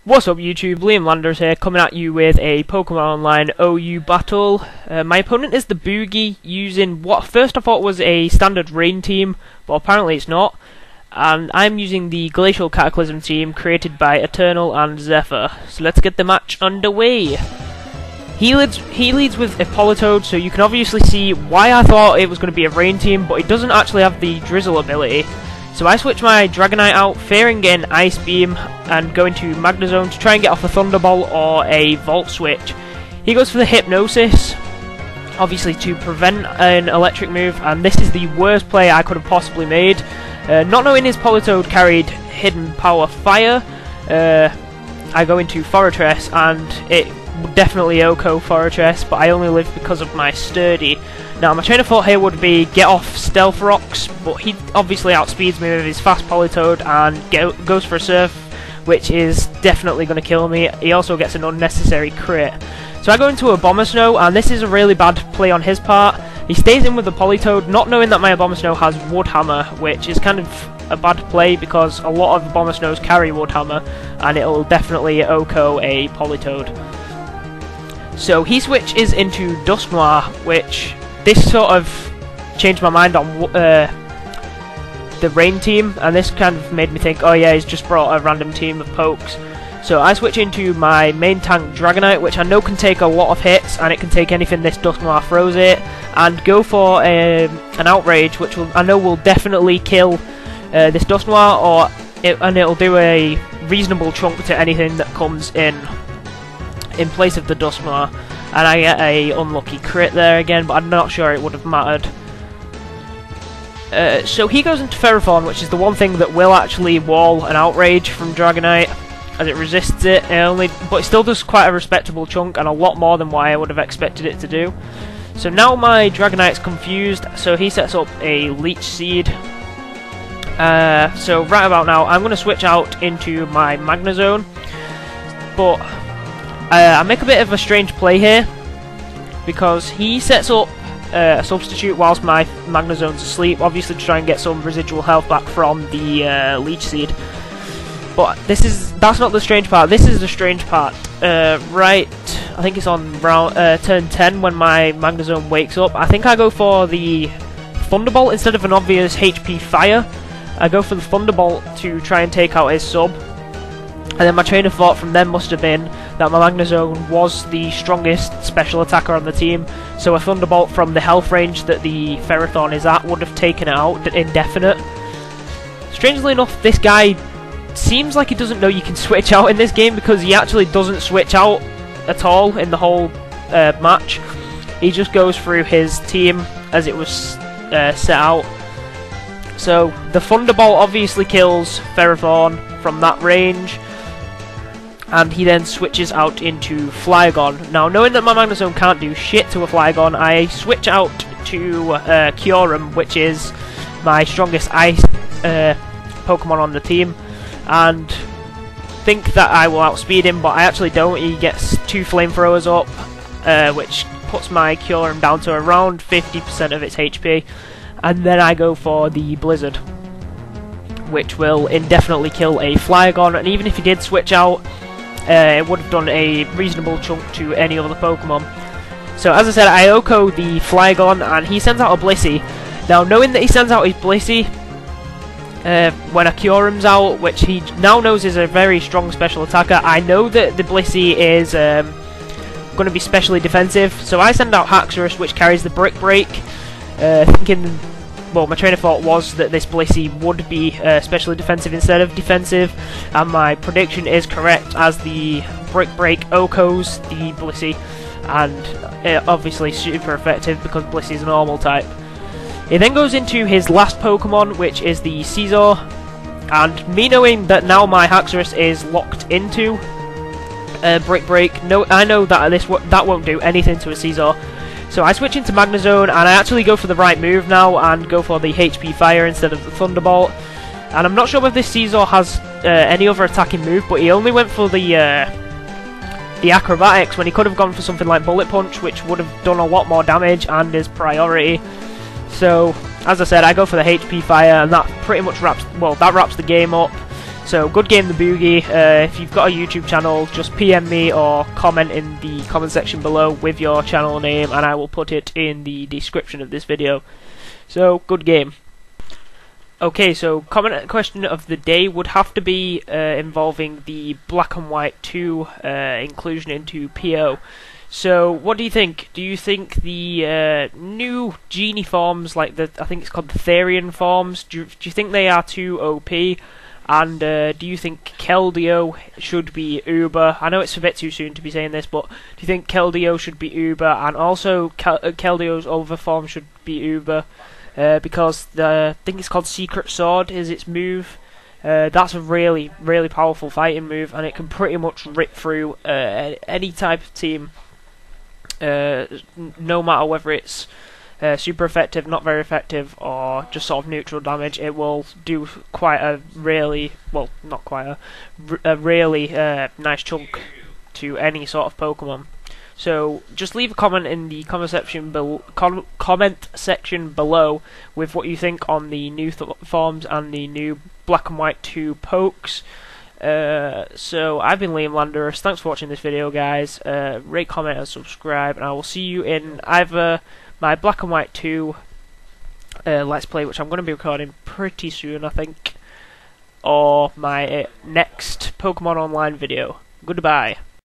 What's up YouTube, Liam Landorus here, coming at you with a Pokemon Online OU battle. My opponent is the Boogie, using what first I thought was a standard rain team, but apparently it's not. And I'm using the glacial cataclysm team created by Eternal and Zephyr. So let's get the match underway. He leads with a Politoed, so you can obviously see why I thought it was going to be a rain team, but it doesn't actually have the drizzle ability. So I switch my Dragonite out, fearing getting Ice Beam, and go into Magnezone to try and get off a Thunderbolt or a Volt Switch. He goes for the Hypnosis, obviously to prevent an electric move, and this is the worst play I could have possibly made. Not knowing his Politoed carried Hidden Power Fire, I go into Fortress, and it definitely OHKO Fortress, but I only live because of my Sturdy. Now my train of thought here would be get off Stealth Rocks, but he obviously outspeeds me with his fast Politoed and goes for a Surf, which is definitely going to kill me. He also gets an unnecessary crit. So I go into a Abomasnow, and this is a really bad play on his part. He stays in with the Politoed, not knowing that my Abomasnow has Wood Hammer, which is kind of a bad play because a lot of Abomasnows carry Wood Hammer, and it'll definitely OHKO a Politoed. So he switches into Dusknoir, which this sort of changed my mind on the rain team, and this kind of made me think, oh yeah, he's just brought a random team of pokes. So I switch into my main tank Dragonite, which I know can take a lot of hits, and it can take anything this Dusknoir throws it, and go for an Outrage, which I know will definitely kill this Dusknoir, and it'll do a reasonable chunk to anything that comes in place of the Dusknoir. And I get a unlucky crit there again, but I'm not sure it would have mattered. So he goes into Ferrothorn, which is the one thing that will actually wall an Outrage from Dragonite, as it resists it, but it still does quite a respectable chunk, and a lot more than what I would have expected it to do. So now my Dragonite's confused, so he sets up a Leech Seed. So right about now, I'm going to switch out into my Magnezone, but I make a bit of a strange play here, because he sets up a substitute whilst my Magnezone's asleep, obviously to try and get some residual health back from the Leech Seed. But that's not the strange part. This is the strange part. Right, I think it's on turn 10 when my Magnezone wakes up. I think I go for the Thunderbolt instead of an obvious HP Fire. I go for the Thunderbolt to try and take out his sub. And then my train of thought from then must have been that my Magnezone was the strongest special attacker on the team, so a Thunderbolt from the health range that the Ferrothorn is at would have taken it out indefinite. Strangely enough, this guy seems like he doesn't know you can switch out in this game, because he actually doesn't switch out at all in the whole match. He just goes through his team as it was set out. So the Thunderbolt obviously kills Ferrothorn from that range, and he then switches out into Flygon. Now, knowing that my Magnezone can't do shit to a Flygon, I switch out to Kyurem, which is my strongest ice Pokemon on the team, and think that I will outspeed him, but I actually don't. He gets 2 Flamethrowers up, which puts my Kyurem down to around 50% of its HP, and then I go for the Blizzard, which will indefinitely kill a Flygon, and even if he did switch out, it would have done a reasonable chunk to any other Pokemon. So as I said, I OHKO the Flygon, and he sends out a Blissey. Now, knowing that he sends out his Blissey when a Kyurem's out, which he now knows is a very strong special attacker, I know that the Blissey is going to be specially defensive, so I send out Haxorus, which carries the Brick Break, thinking, well, my train of thought was that this Blissey would be specially defensive instead of defensive, and my prediction is correct, as the Brick Break OHKOs the Blissey, and obviously super effective because Blissey is a normal type. He then goes into his last Pokemon, which is the Scizor, and me knowing that now my Haxorus is locked into Brick Break, I know that that won't do anything to a Scizor. So I switch into Magnezone, and I actually go for the right move now and go for the HP Fire instead of the Thunderbolt. And I'm not sure if this Scizor has any other attacking move, but he only went for the Acrobatics when he could have gone for something like Bullet Punch, which would have done a lot more damage and is priority. So, as I said, I go for the HP Fire, and that pretty much wraps the game up. So, good game, the Boogie. If you've got a YouTube channel, just PM me or comment in the comment section below with your channel name, and I will put it in the description of this video. So, good game. Okay, so question of the day would have to be involving the Black and White 2 inclusion into PO. So, what do you think? Do you think the new genie forms, like I think it's called the Therian forms, do you think they are too OP? And do you think Keldeo should be Uber? I know it's a bit too soon to be saying this, but do you think Keldeo should be Uber, and also Keldeo's other form should be Uber? Because I think it's called Secret Sword is its move. That's a really, really powerful fighting move, and it can pretty much rip through any type of team, no matter whether it's super effective, not very effective, or just sort of neutral damage. It will do quite a really, well, not quite a really nice chunk to any sort of Pokemon. So just leave a comment in the comment section below with what you think on the new forms and the new Black and White 2 pokes. So I've been Liam Landorus. Thanks for watching this video, guys. Rate, comment, and subscribe, and I will see you in either my Black and White 2 Let's Play, which I'm going to be recording pretty soon, I think, or my next Pokemon Online video. Goodbye.